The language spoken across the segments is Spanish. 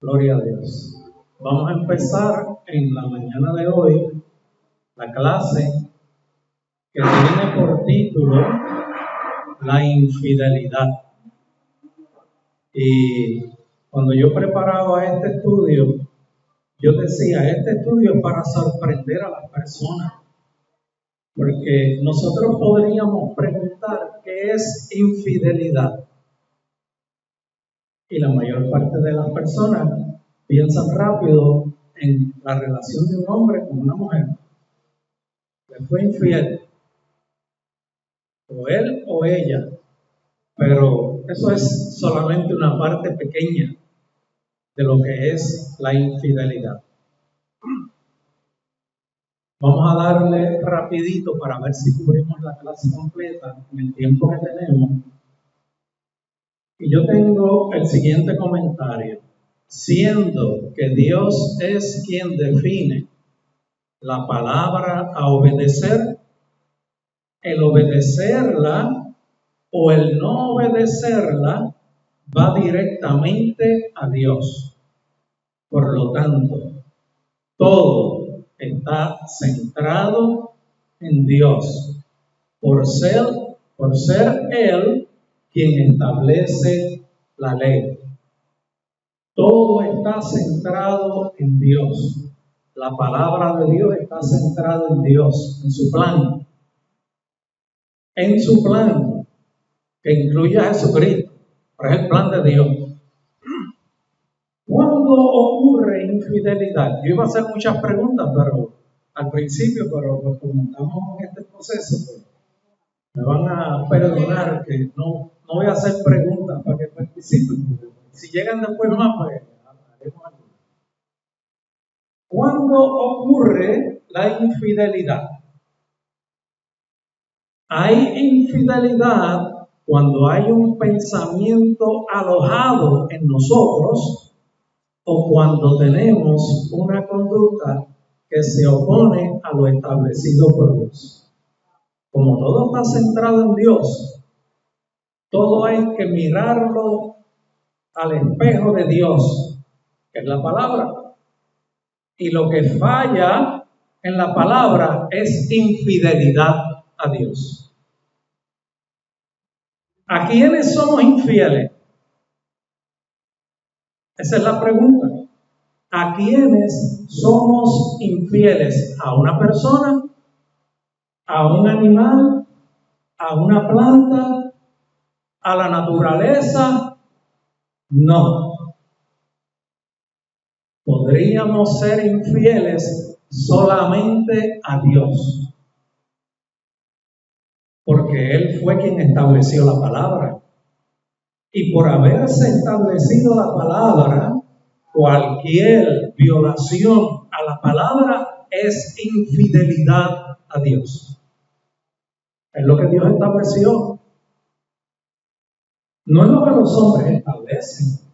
Gloria a Dios. Vamos a empezar en la mañana de hoy la clase que tiene por título La infidelidad. Y cuando yo preparaba este estudio, yo decía, este estudio es para sorprender a las personas, porque nosotros podríamos preguntar ¿qué es infidelidad? Y la mayor parte de las personas piensan rápido en la relación de un hombre con una mujer. Le fue infiel, o él o ella, pero eso es solamente una parte pequeña de lo que es la infidelidad. Vamos a darle rapidito para ver si cubrimos la clase completa en el tiempo que tenemos. Y yo tengo el siguiente comentario. Siendo que Dios es quien define la palabra a obedecer, el obedecerla o el no obedecerla va directamente a Dios. Por lo tanto, todo está centrado en Dios, por ser Él quien establece la ley. Todo está centrado en Dios. La palabra de Dios está centrada en Dios, en su plan. En su plan, que incluye a Jesucristo, pero es el plan de Dios. ¿Cuándo ocurre infidelidad? Yo iba a hacer muchas preguntas, pero al principio, pero como estamos en este proceso, pues, me van a perdonar que no voy a hacer preguntas para que participen. Si llegan después más, pues haremos algo. ¿Cuándo ocurre la infidelidad? Hay infidelidad cuando hay un pensamiento alojado en nosotros o cuando tenemos una conducta que se opone a lo establecido por Dios. Como todo está centrado en Dios, todo hay que mirarlo al espejo de Dios, que es la palabra. Y lo que falla en la palabra es infidelidad a Dios. ¿A quiénes somos infieles? Esa es la pregunta. ¿A quiénes somos infieles? ¿A una persona? ¿A un animal? ¿A una planta? ¿A la naturaleza? No. Podríamos ser infieles solamente a Dios, porque Él fue quien estableció la palabra. Y por haberse establecido la palabra, cualquier violación a la palabra es infidelidad a Dios. Es lo que Dios estableció. No es lo que los hombres establecen.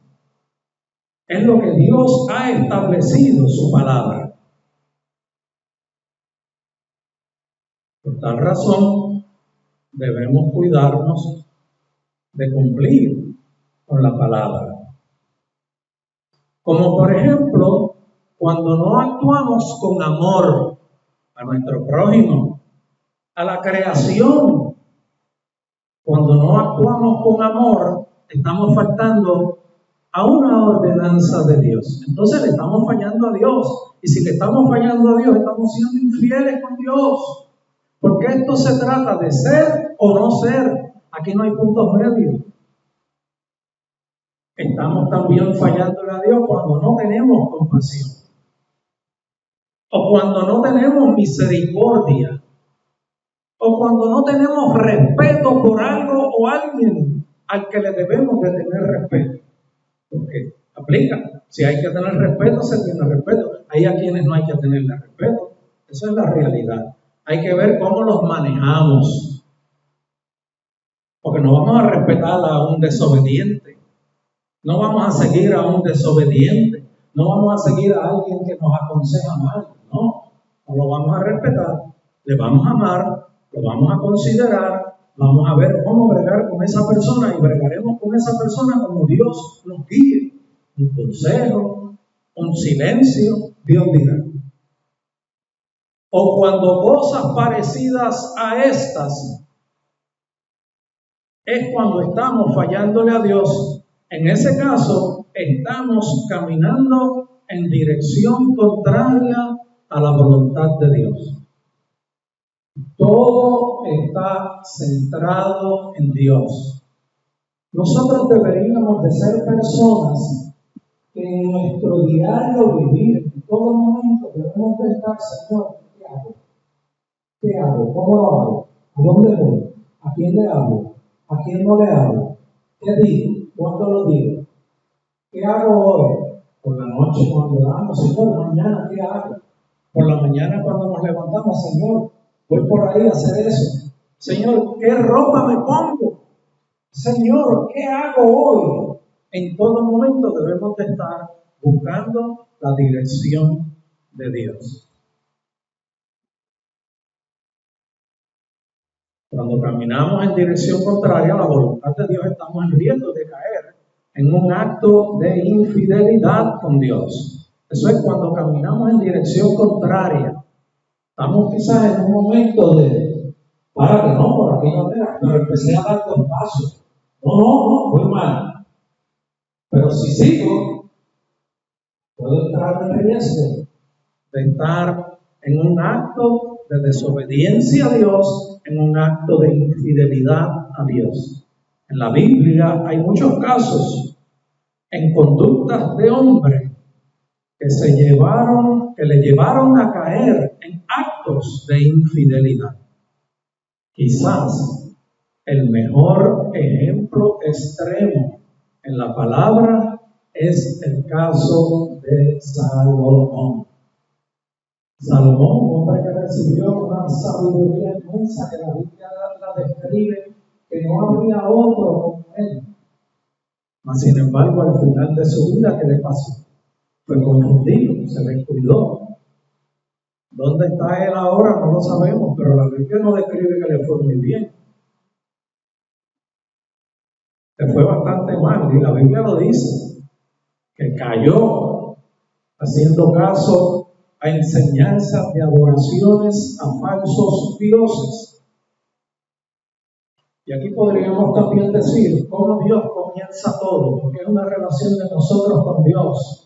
Es lo que Dios ha establecido, su palabra. Por tal razón, debemos cuidarnos de cumplir con la palabra. Como por ejemplo, cuando no actuamos con amor a nuestro prójimo, a la creación. Cuando no actuamos con amor, estamos faltando a una ordenanza de Dios. Entonces le estamos fallando a Dios. Y si le estamos fallando a Dios, estamos siendo infieles con Dios. Porque esto se trata de ser o no ser. Aquí no hay puntos medios. Estamos también fallándole a Dios cuando no tenemos compasión. O cuando no tenemos misericordia. O cuando no tenemos respeto por algo o alguien al que le debemos de tener respeto. Porque aplica. Si hay que tener respeto, se tiene respeto. Hay a quienes no hay que tenerle respeto. Esa es la realidad. Hay que ver cómo los manejamos. Porque no vamos a respetar a un desobediente. No vamos a seguir a un desobediente. No vamos a seguir a alguien que nos aconseja mal. No lo vamos a respetar. Le vamos a amar. Lo vamos a considerar. Vamos a ver cómo bregar con esa persona y bregaremos con esa persona como Dios nos guíe. un consejo, un silencio, Dios dirá. O cuando cosas parecidas a estas es cuando estamos fallándole a Dios. En ese caso, estamos caminando en dirección contraria a la voluntad de Dios. Todo está centrado en Dios. Nosotros deberíamos de ser personas que en nuestro diario vivir, en todo momento, debemos de estar, Señor, ¿qué hago? ¿Qué hago? ¿Cómo lo hago? ¿A dónde voy? ¿A quién le hablo? ¿A quién no le hablo? ¿Qué digo? ¿Cuándo lo digo? ¿Qué hago hoy? Por la noche cuando damos, Señor, mañana, ¿qué hago? Por la mañana cuando nos levantamos, Señor, voy por ahí a hacer eso. Señor, ¿qué ropa me pongo? Señor, ¿qué hago hoy? En todo momento debemos de estar buscando la dirección de Dios. Cuando caminamos en dirección contraria a la voluntad de Dios, estamos en riesgo de caer en un acto de infidelidad con Dios. Eso es cuando caminamos en dirección contraria. Estamos quizás en un momento de, párate, no, por aquí no era, pero empecé a dar 2 pasos. No, voy mal. Pero si sigo, puedo entrar en riesgo de estar en un acto de desobediencia a Dios, en un acto de infidelidad a Dios. En la Biblia hay muchos casos en conductas de hombres que le llevaron a caer en actos de infidelidad. Quizás el mejor ejemplo extremo en la palabra es el caso de Salomón. Salomón, un hombre que recibió una sabiduría inmensa que la Biblia la describe, que no habría otro como él. Mas, sin embargo, al final de su vida, ¿qué le pasó? Fue confundido, se descuidó. ¿Dónde está él ahora? No lo sabemos, pero la Biblia no describe que le fue muy bien. Le fue bastante mal, y la Biblia lo dice, que cayó haciendo caso a enseñanzas de adoraciones a falsos dioses. Y aquí podríamos también decir cómo Dios comienza todo, porque es una relación de nosotros con Dios.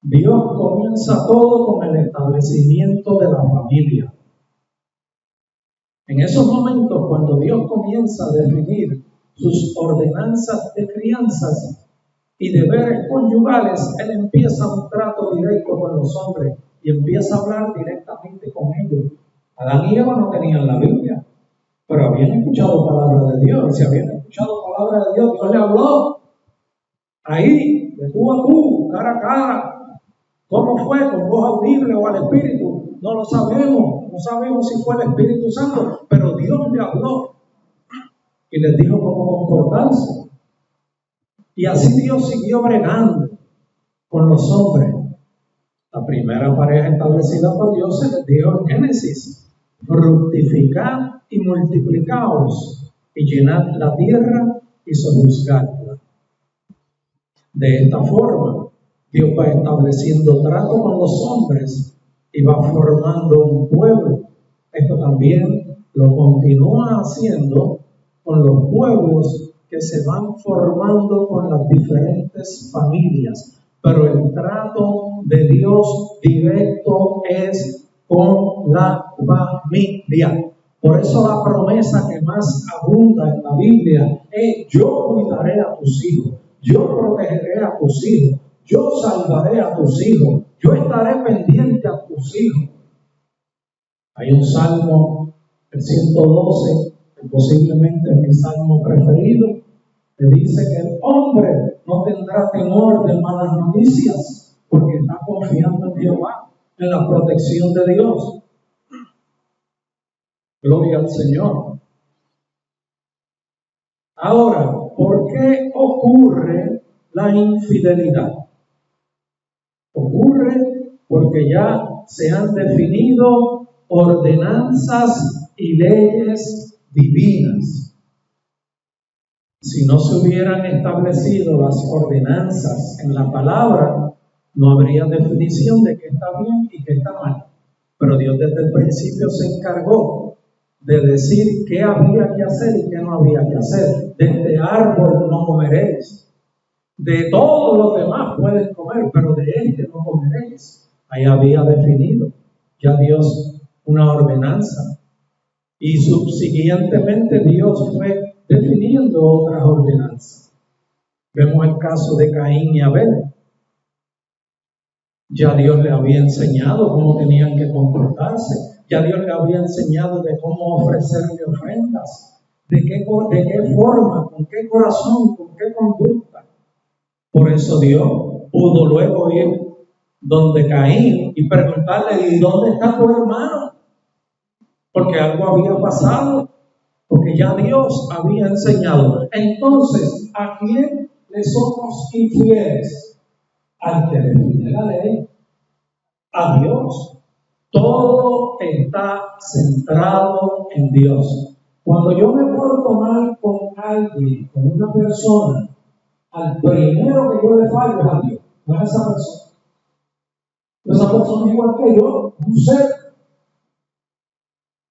Dios comienza todo con el establecimiento de la familia. En esos momentos, cuando Dios comienza a definir sus ordenanzas de crianzas y deberes conyugales, Él empieza un trato directo con los hombres y empieza a hablar directamente con ellos. Adán y Eva no tenían la Biblia, pero habían escuchado palabra de Dios. Y si habían escuchado palabra de Dios, Dios le habló ahí, de tú a tú, cara a cara. ¿Cómo fue? ¿Con voz audible o al Espíritu? No lo sabemos. No sabemos si fue el Espíritu Santo, pero Dios le habló y les dijo cómo comportarse. Y así Dios siguió bregando con los hombres. La primera pareja establecida por Dios se les dijo en Génesis: fructificad y multiplicaos y llenad la tierra y sojuzgadla. De esta forma, Dios va estableciendo trato con los hombres y va formando un pueblo. Esto también lo continúa haciendo con los pueblos que se van formando con las diferentes familias. Pero el trato de Dios directo es con la familia. Por eso la promesa que más abunda en la Biblia es: yo cuidaré a tus hijos, yo protegeré a tus hijos, yo salvaré a tus hijos, yo estaré pendiente a tus hijos. Hay un salmo, el 112, que posiblemente es mi salmo preferido, que dice que el hombre no tendrá temor de malas noticias porque está confiando en Jehová, en la protección de Dios. Gloria al Señor. Ahora, ¿por qué ocurre la infidelidad? Ocurre porque ya se han definido ordenanzas y leyes divinas. Si no se hubieran establecido las ordenanzas en la palabra, no habría definición de qué está bien y qué está mal. Pero Dios desde el principio se encargó de decir qué había que hacer y qué no había que hacer. De este árbol no comeréis. De todos los demás pueden comer, pero de este no comeréis. Ahí había definido ya Dios una ordenanza. Y subsiguientemente Dios fue definiendo otras ordenanzas. Vemos el caso de Caín y Abel. Ya Dios le había enseñado cómo tenían que comportarse. Ya Dios le había enseñado de cómo ofrecerle ofrendas. De qué forma, con qué corazón, con qué conducta. Por eso Dios pudo luego ir donde Caín y preguntarle: ¿y dónde está tu hermano? Porque algo había pasado, porque ya Dios había enseñado. Entonces, ¿a quién le somos infieles? Al que define la ley, a Dios. Todo está centrado en Dios. Cuando yo me porto mal con alguien, con una persona, al primero que yo le fallo es a Dios, no es a esa persona. Esa persona es igual que yo, un ser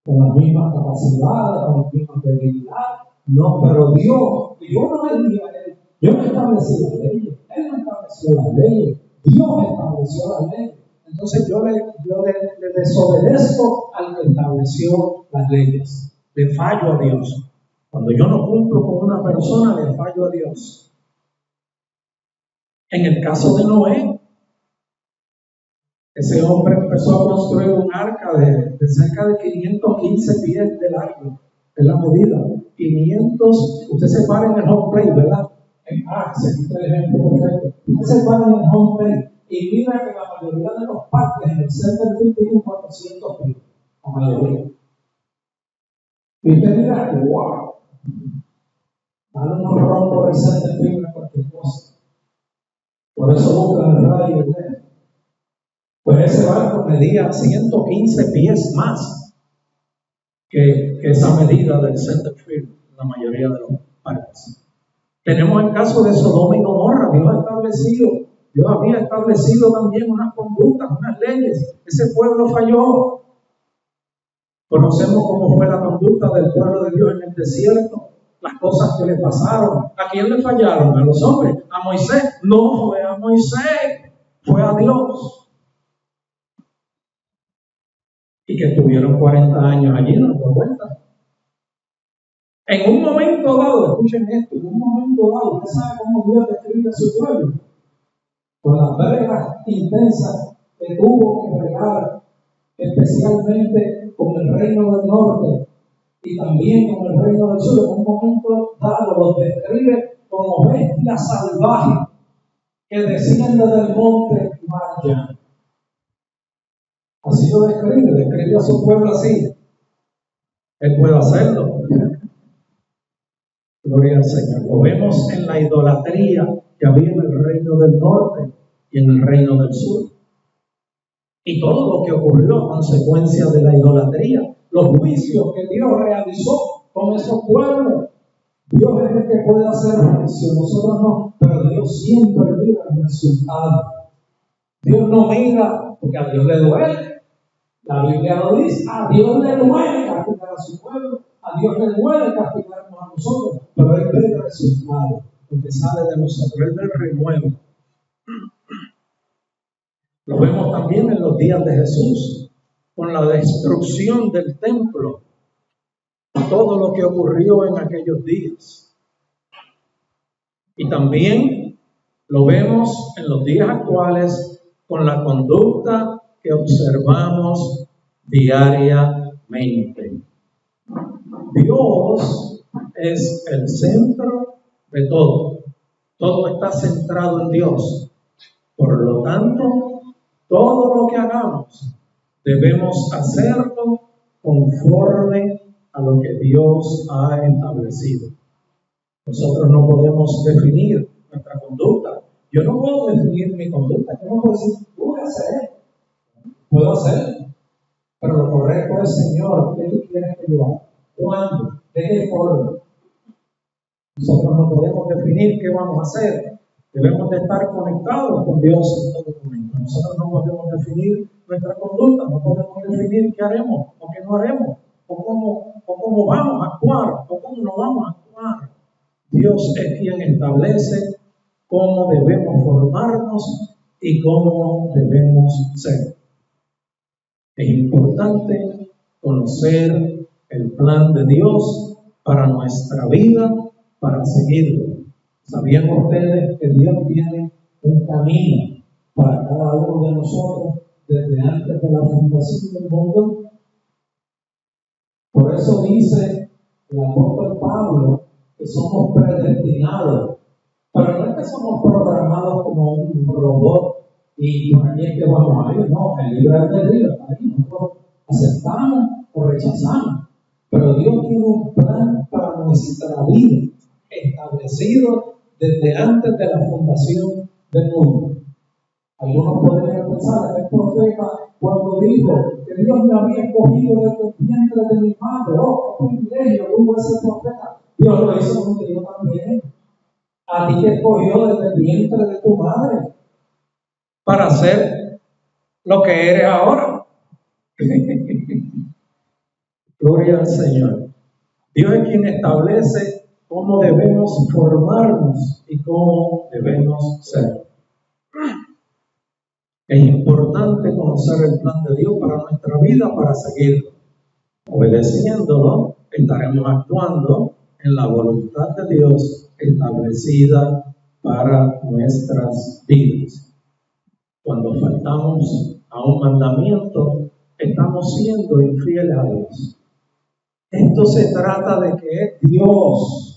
con las mismas capacidades, con las mismas debilidades. No, pero Dios, yo no le dije a él, yo no establecí las leyes, él no estableció las leyes, Dios estableció las leyes. Entonces yo le desobedezco al que estableció las leyes, le fallo a Dios. Cuando yo no cumplo con una persona, le fallo a Dios. En el caso de Noé, ese hombre empezó a construir un arca de cerca de 515 pies de largo, es la medida. 500, usted se para en el home plate, ¿verdad? Se quita el ejemplo perfecto. Usted se para en el home plate y mira que la mayoría de los parques en el center field tienen 400 pies, la mayoría. Y usted mira, wow, dale un horror por el center field a cualquier cosa. Por eso buscan el radio y el. Pues ese barco medía 115 pies más que esa medida del center field, la mayoría de los parques. Tenemos el caso de Sodoma y Gomorra. Dios había establecido también unas conductas, unas leyes. Ese pueblo falló. Conocemos cómo fue la conducta del pueblo de Dios en el desierto, las cosas que le pasaron. ¿A quién le fallaron? ¿A los hombres? ¿A Moisés? No fue a Moisés, fue a Dios. Y que estuvieron 40 años allí, no dio cuenta. En un momento dado, escuchen esto, en un momento dado, ¿usted sabe cómo Dios describe a su pueblo? Con las bregas intensas que tuvo que bregar, especialmente con el reino del norte y también con el reino del sur. En un momento dado los describe como bestias salvajes que descienden del monte y vayan. Así lo describe a su pueblo así. Él puede hacerlo. Gloria al Señor. Lo vemos en la idolatría que había en el reino del norte y en el reino del sur. Y todo lo que ocurrió a consecuencia de la idolatría, los juicios que Dios realizó con esos pueblos. Dios es el que puede hacer juicio, nosotros no, pero Dios siempre mira el resultado. Dios no mira, porque a Dios le duele. La Biblia lo dice, a Dios le duele castigar a su pueblo, a Dios le duele castigarnos a nosotros, pero Él ve el resultado, porque sale de nosotros, Él ve el renuevo. Lo vemos también en los días de Jesús, con la destrucción del templo, todo lo que ocurrió en aquellos días. Y también lo vemos en los días actuales con la conducta que observamos diariamente. Dios es el centro de todo. Todo está centrado en Dios. Por lo tanto, todo lo que hagamos debemos hacerlo conforme a lo que Dios ha establecido. Nosotros no podemos definir nuestra conducta. Yo no puedo definir mi conducta. Yo no puedo decir, voy a hacer esto. Puedo hacerlo. Pero lo correcto es, Señor, ¿qué tú quieres que yo haga? ¿Cuándo? ¿De qué forma? Nosotros no podemos definir qué vamos a hacer. Debemos de estar conectados con Dios en todo momento. Nosotros no podemos definir nuestra conducta, no podemos definir qué haremos o qué no haremos, o cómo vamos a actuar, o cómo no vamos a actuar. Dios es quien establece cómo debemos formarnos y cómo debemos ser. Es importante conocer el plan de Dios para nuestra vida, para seguirlo. ¿Sabían ustedes que Dios tiene un camino para cada uno de nosotros desde antes de la fundación del mundo? Por eso dice el apóstol Pablo que somos predestinados, pero no es que somos programados como un robot y por aquí es que vamos a ir, no, el libre albedrío está ahí, nosotros aceptamos o rechazamos, pero Dios tiene un plan para nuestra vida establecido desde antes de la fundación del mundo. Algunos podrían pensar que el profeta, cuando dijo que Dios me había escogido desde el vientre de mi madre, oh, qué privilegio tuvo ese profeta. Dios lo hizo contigo también. A ti te escogió desde el vientre de tu madre para ser lo que eres ahora. Gloria al Señor. Dios es quien establece cómo debemos formarnos y cómo debemos ser. Es importante conocer el plan de Dios para nuestra vida, para seguirlo. Obedeciéndolo, estaremos actuando en la voluntad de Dios establecida para nuestras vidas. Cuando faltamos a un mandamiento, estamos siendo infieles a Dios. Esto se trata de que es Dios.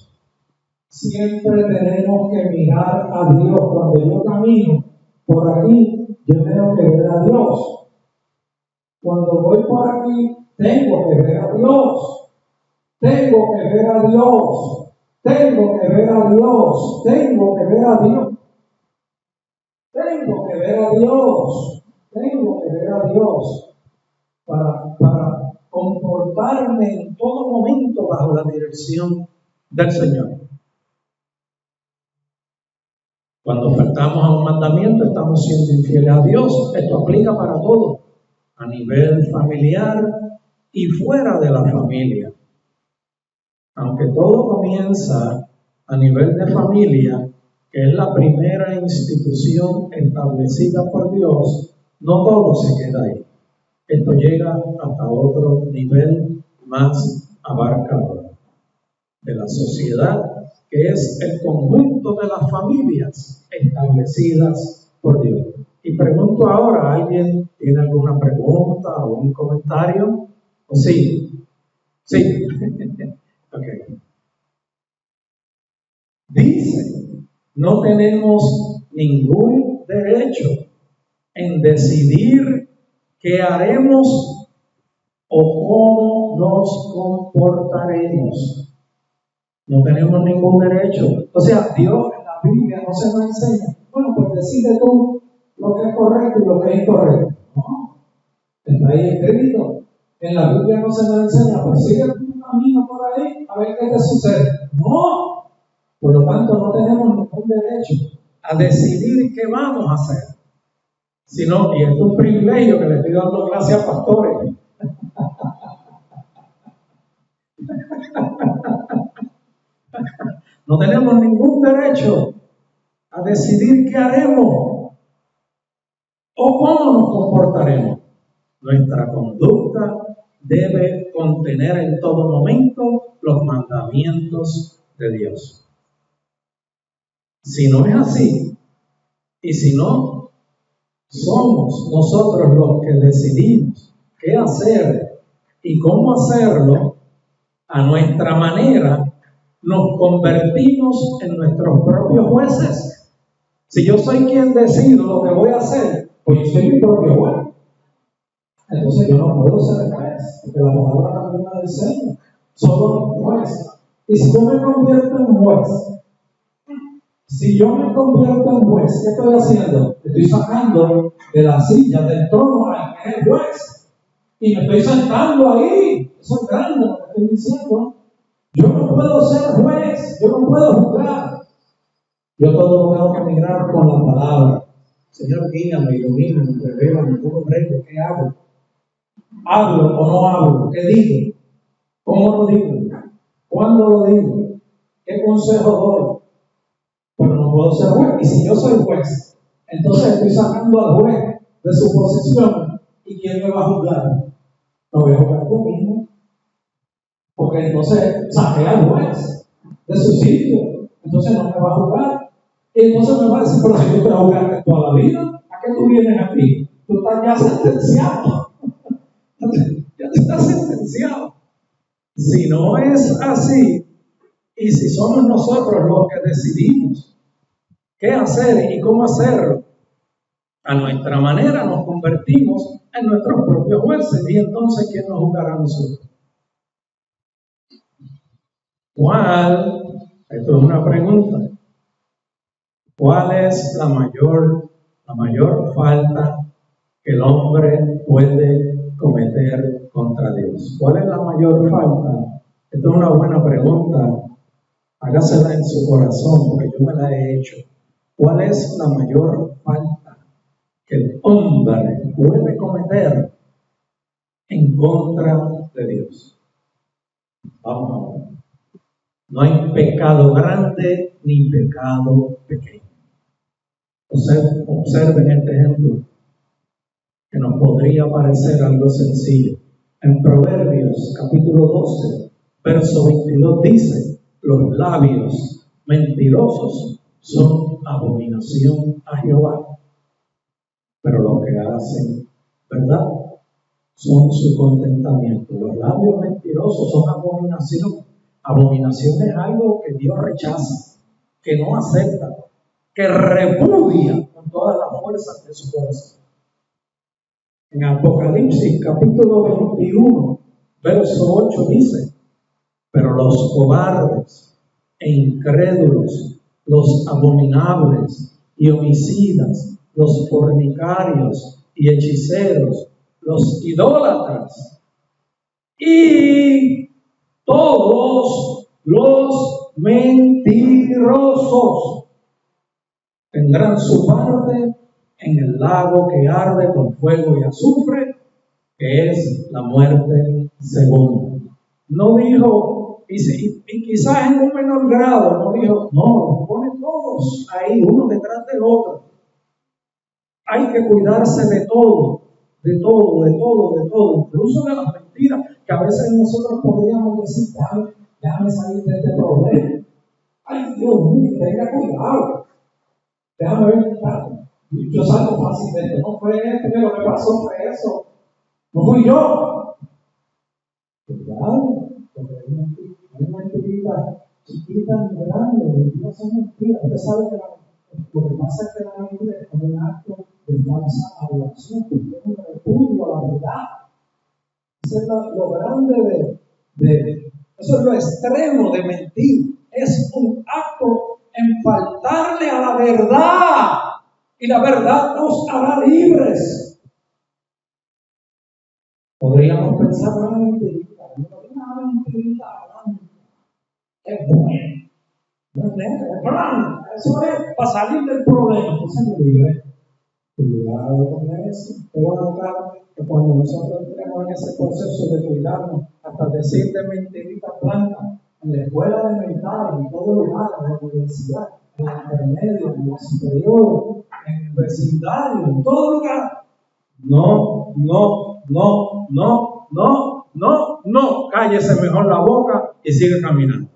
Siempre tenemos que mirar a Dios. Cuando yo camino por aquí, yo tengo que ver a Dios. Cuando voy por aquí, tengo que ver a Dios. Tengo que ver a Dios. Tengo que ver a Dios. Tengo que ver a Dios. Tengo que ver a Dios. Tengo que ver a Dios para comportarme en todo momento bajo la dirección del Señor. Cuando faltamos a un mandamiento, estamos siendo infieles a Dios. Esto aplica para todo, a nivel familiar y fuera de la familia. Aunque todo comienza a nivel de familia, que es la primera institución establecida por Dios, no todo se queda ahí. Esto llega hasta otro nivel más abarcador de la sociedad, que es el conjunto de las familias establecidas por Dios. Y pregunto ahora, ¿alguien tiene alguna pregunta o un comentario? ¿O sí? Sí. Okay. Dice, no tenemos ningún derecho en decidir qué haremos o cómo nos comportaremos. No tenemos ningún derecho. O sea, Dios en la Biblia no se nos enseña. Bueno, pues decide tú lo que es correcto y lo que es incorrecto. No, está ahí escrito. En la Biblia no se nos enseña, pues sigue tu camino por ahí a ver qué te sucede. No. Por lo tanto, no tenemos ningún derecho a decidir qué vamos a hacer. Sino, y es un privilegio que le estoy dando gracias a pastores. No tenemos ningún derecho a decidir qué haremos o cómo nos comportaremos. Nuestra conducta debe contener en todo momento los mandamientos de Dios. Si no es así, y si no somos nosotros los que decidimos qué hacer y cómo hacerlo a nuestra manera, nos convertimos en nuestros propios jueces. Si yo soy quien decido lo que voy a hacer, pues yo soy mi propio juez. Entonces yo no puedo ser juez, porque la palabra también me enseña. Solo juez. Y si yo me convierto en juez, ¿qué estoy haciendo? Estoy sacando de la silla, del trono al que es el juez. Y me estoy sentando ahí. Eso es grande lo que estoy diciendo. Yo no puedo ser juez, yo no puedo juzgar. Yo todo lo tengo que mirar con la palabra. Señor, guíame, ilumíname, revélame, tú comprendo qué hago. ¿Hablo o no hablo? ¿Qué digo? ¿Cómo lo digo? ¿Cuándo lo digo? ¿Qué consejo doy? Pero no puedo ser juez. Y si yo soy juez, entonces estoy sacando al juez de su posición. ¿Y quién me va a juzgar? No voy a juzgar yo mismo. Porque entonces saqué al juez de su sitio. Entonces no me va a juzgar. Y entonces me va a decir, pero si tú te jugaste toda la vida, ¿a qué tú vienes aquí? Tú estás ya sentenciado. Ya te estás sentenciado. Si no es así, y si somos nosotros los que decidimos qué hacer y cómo hacerlo, a nuestra manera nos convertimos en nuestros propios jueces. Y entonces, ¿quién nos juzgará a nosotros? Esto es una pregunta, ¿cuál es la mayor falta que el hombre puede cometer contra Dios? ¿Cuál es la mayor falta? Esto es una buena pregunta. Hágasela en su corazón, porque yo me la he hecho. ¿Cuál es la mayor falta que el hombre puede cometer en contra de Dios? Vamos a ver. No hay pecado grande ni pecado pequeño. Observen este ejemplo, que nos podría parecer algo sencillo. En Proverbios, capítulo 12, verso 22 dice: los labios mentirosos son abominación a Jehová, pero lo que hacen, ¿verdad?, son su contentamiento. Los labios mentirosos son abominación. Abominación es algo que Dios rechaza, que no acepta, que repudia con todas las fuerzas de su corazón. En Apocalipsis, capítulo 21, verso 8 dice: pero los cobardes e incrédulos, los abominables y homicidas, los fornicarios y hechiceros, los idólatras y todos los mentirosos tendrán su parte en el lago que arde con fuego y azufre, que es la muerte segunda. No dijo, y quizás en un menor grado, no dijo, no, los pone todos ahí, uno detrás del otro. Hay que cuidarse de todo, incluso de las mentiras, que a veces nosotros podríamos decir, déjame salir de este problema. Ay, Dios mío, tenga cuidado. Déjame ver, yo salgo fácilmente. No fue esto, que lo que pasó fue eso. No fui yo. Cuidado, porque hay mentiritas chiquitas y grandes, mentiras son mentiras. Usted sabe que lo que pasa es que la mentira es como un acto de falsa adoración, porque es un repudio a la verdad. Eso es lo grande eso es lo extremo de mentir. Es un acto en faltarle a la verdad. Y la verdad nos hará libres. Podríamos pensar una mentirita es bueno. No es negro, es blanco. Eso es para salir del problema. Entonces me libre. Cuidado con eso. Te voy a notar que cuando nosotros entremos en ese proceso de cuidarnos, hasta decir de mentiritas blancas, en la escuela elemental, en todo lugar, en la universidad, en la intermedia, en la superior, en el vecindario, en todo lugar. No. Cállese mejor la boca y sigue caminando.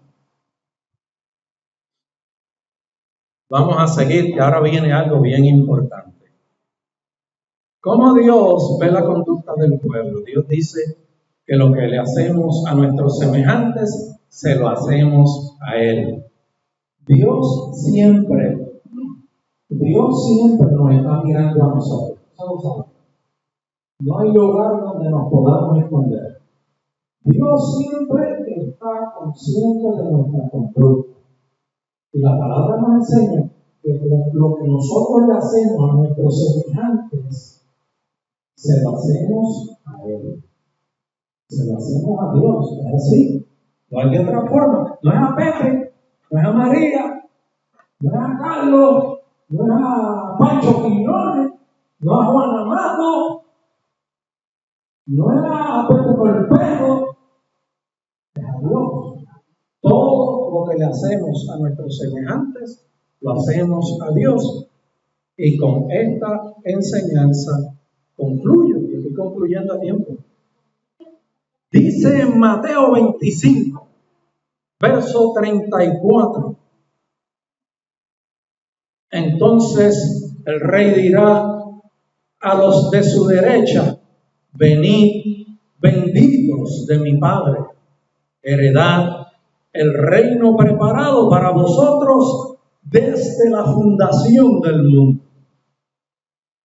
Vamos a seguir, que ahora viene algo bien importante. ¿Cómo Dios ve la conducta del pueblo? Dios dice que lo que le hacemos a nuestros semejantes, se lo hacemos a Él. Dios siempre nos está mirando a nosotros. No hay lugar donde nos podamos esconder. Dios siempre está consciente de nuestra conducta. Y la palabra nos enseña que lo que nosotros le hacemos a nuestros semejantes, se lo hacemos a Él. Se lo hacemos a Dios. ¿Es así? No hay de otra forma. No es a Pepe, no es a María, no es a Carlos, no es a Pancho Quiñones, no es a Juan Amado, no es a Pepe Corpejo, es a Dios. Todo lo que le hacemos a nuestros semejantes, lo hacemos a Dios. Y con esta enseñanza concluyo, y estoy concluyendo a tiempo. Dice en Mateo 25, verso 34. Entonces el rey dirá a los de su derecha: venid, benditos de mi Padre, heredad el reino preparado para vosotros desde la fundación del mundo.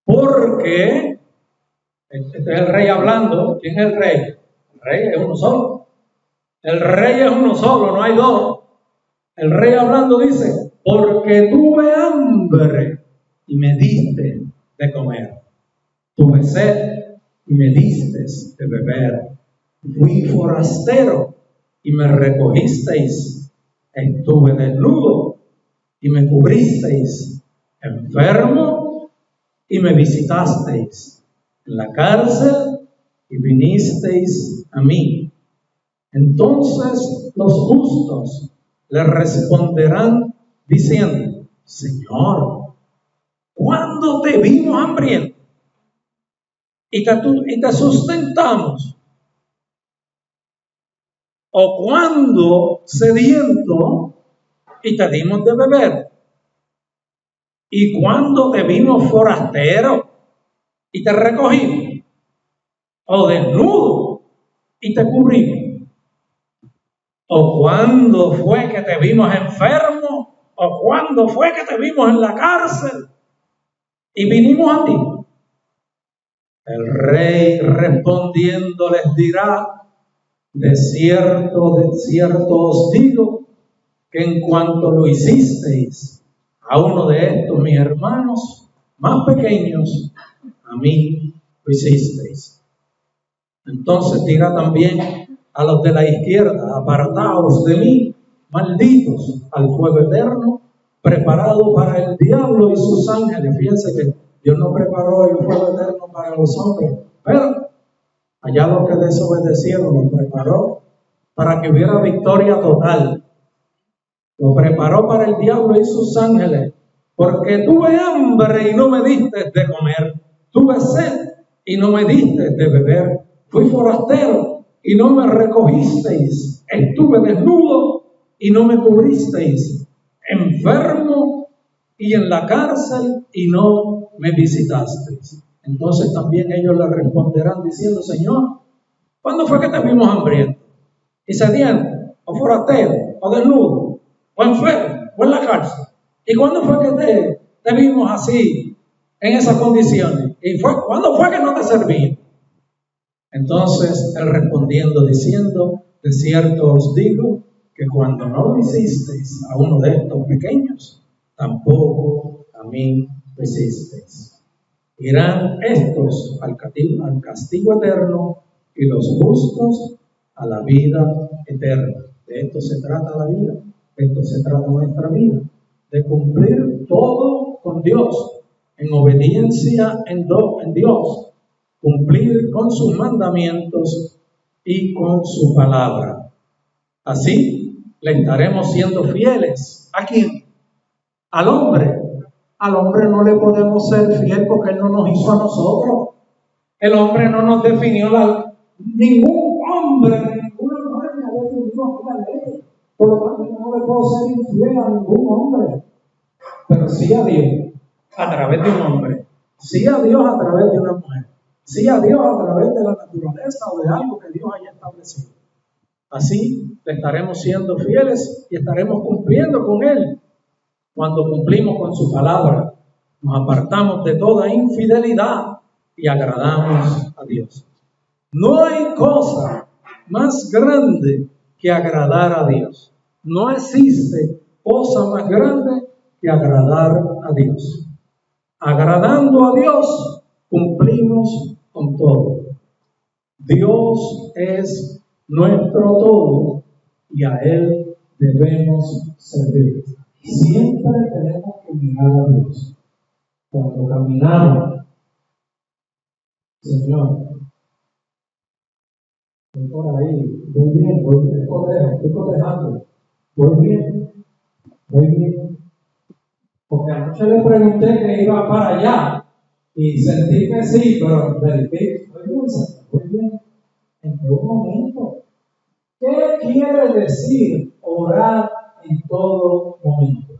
Porque, este es el rey hablando. ¿Quién es el rey? El rey es uno solo. El rey es uno solo, no hay dos. El rey hablando dice: porque tuve hambre y me diste de comer. Tuve sed y me diste de beber. Fui forastero y me recogisteis. Estuve desnudo y me cubristeis. Enfermo y me visitasteis. En la cárcel y vinisteis a mí. Entonces los justos le responderán diciendo: Señor, ¿cuándo te vimos hambriento y te sustentamos? ¿O cuándo sediento y te dimos de beber? ¿Y cuándo te vimos forastero y te recogimos? ¿O desnudo y te cubrimos? ¿O cuándo fue que te vimos enfermo? ¿O cuándo fue que te vimos en la cárcel y vinimos a ti? El rey respondiendo les dirá: de cierto os digo, que en cuanto lo hicisteis a uno de estos mis hermanos más pequeños, a mí lo hicisteis. Entonces dirá también a los de la izquierda: apartaos de mí, malditos, al fuego eterno, preparado para el diablo y sus ángeles. Fíjense que Dios no preparó el fuego eterno para los hombres, pero allá los que desobedecieron lo preparó para que hubiera victoria total. Lo preparó para el diablo y sus ángeles, porque tuve hambre y no me diste de comer, tuve sed y no me diste de beber, fui forastero y no me recogisteis, estuve desnudo y no me cubristeis, enfermo y en la cárcel y no me visitasteis. Entonces también ellos le responderán diciendo: Señor, ¿cuándo fue que te vimos hambriento y sediento, o forastero, o desnudo, o enfermo, o en la cárcel? ¿Y cuándo fue que te vimos así, en esas condiciones? ¿Y cuándo fue que no te serví? Entonces él respondiendo diciendo: de cierto os digo, que cuando no lo hicisteis a uno de estos pequeños, tampoco a mí lo hicisteis. Irán estos al castigo eterno y los justos a la vida eterna. De esto se trata la vida, de esto se trata nuestra vida, de cumplir todo con Dios, en obediencia en Dios, cumplir con sus mandamientos y con su palabra. Así le estaremos siendo fieles. ¿A quién? Al hombre. Al hombre no le podemos ser fiel porque él no nos hizo a nosotros. El hombre no nos definió ningún hombre, ninguna mujer me ha definido la ley. Por lo tanto, no le puedo ser infiel a ningún hombre. Pero sí a Dios a través de un hombre. Sí a Dios a través de una mujer. Sí a Dios a través de la naturaleza o de algo que Dios haya establecido. Así le estaremos siendo fieles y estaremos cumpliendo con Él. Cuando cumplimos con su palabra, nos apartamos de toda infidelidad y agradamos a Dios. No hay cosa más grande que agradar a Dios. No existe cosa más grande que agradar a Dios. Agradando a Dios, cumplimos con todo. Dios es nuestro todo y a Él debemos servir. Siempre tenemos que mirar a Dios. Cuando caminamos, Señor, voy por ahí, voy bien, estoy cotejando, voy bien. Porque anoche le pregunté que iba para allá y sentí que sí, pero verifiqué, voy bien, en todo momento. ¿Qué quiere decir orar en todo momento?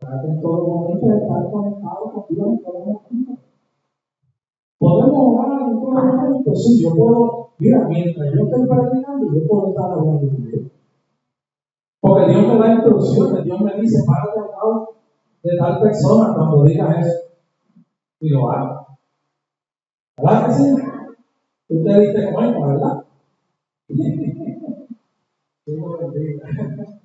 Orar en todo momento es estar conectado con Dios en todo momento. ¿Podemos orar en todo momento? Sí, yo puedo, mira, mientras yo estoy practicando, yo puedo estar hablando con Dios. Porque Dios me da instrucciones, Dios me dice, párate al lado de tal persona cuando digas eso. Y lo hago. ¿Verdad que sí? Tú te diste cuenta, ¿verdad? Dios bendiga.